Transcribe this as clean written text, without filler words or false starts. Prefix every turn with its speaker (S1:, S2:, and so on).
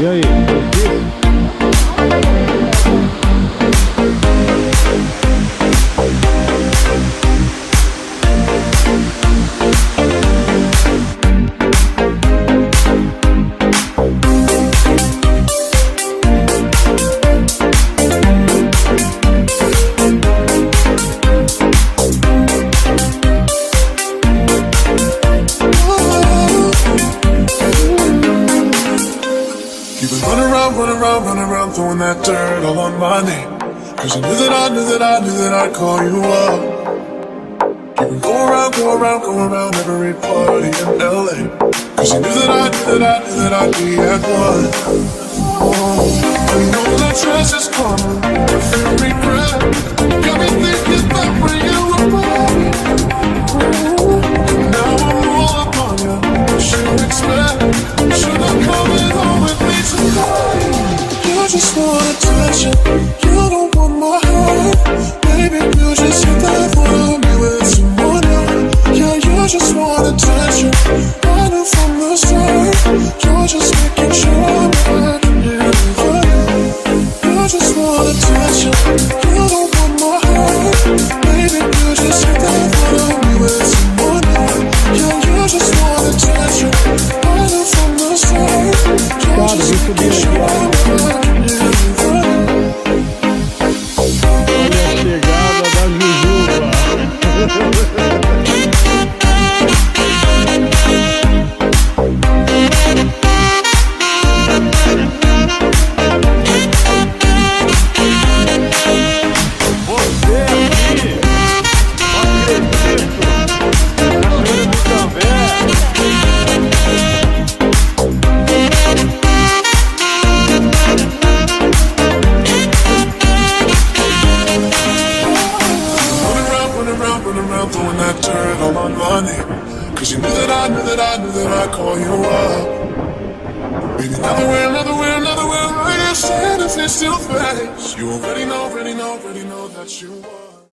S1: E aí, difícil?
S2: Run around, throwing that dirt all on my name. Cause I knew that I'd call you up. You can go around every party in LA. Cause you knew that I'd be at one. I know that trust is coming, I feel regret. Got me thinking back when you were born. Now I'm all up on you, what you expect? Should I come in home with me tonight? I just wanna touch you, you don't want my heart. Baby, you just hit that for me with someone else. Yeah, you just wanna touch you, I knew from the start. You're just making sure I can hear you. You just wanna touch you, you don't want my heart. Baby, you just hit that for me with someone else. Yeah, you just wanna touch you, I knew from the start. You're just making sure I can. Throwing that dirt all on my name. Cause you knew that I'd call you up. Baby, another way, right here standing face to face. You already know that you are.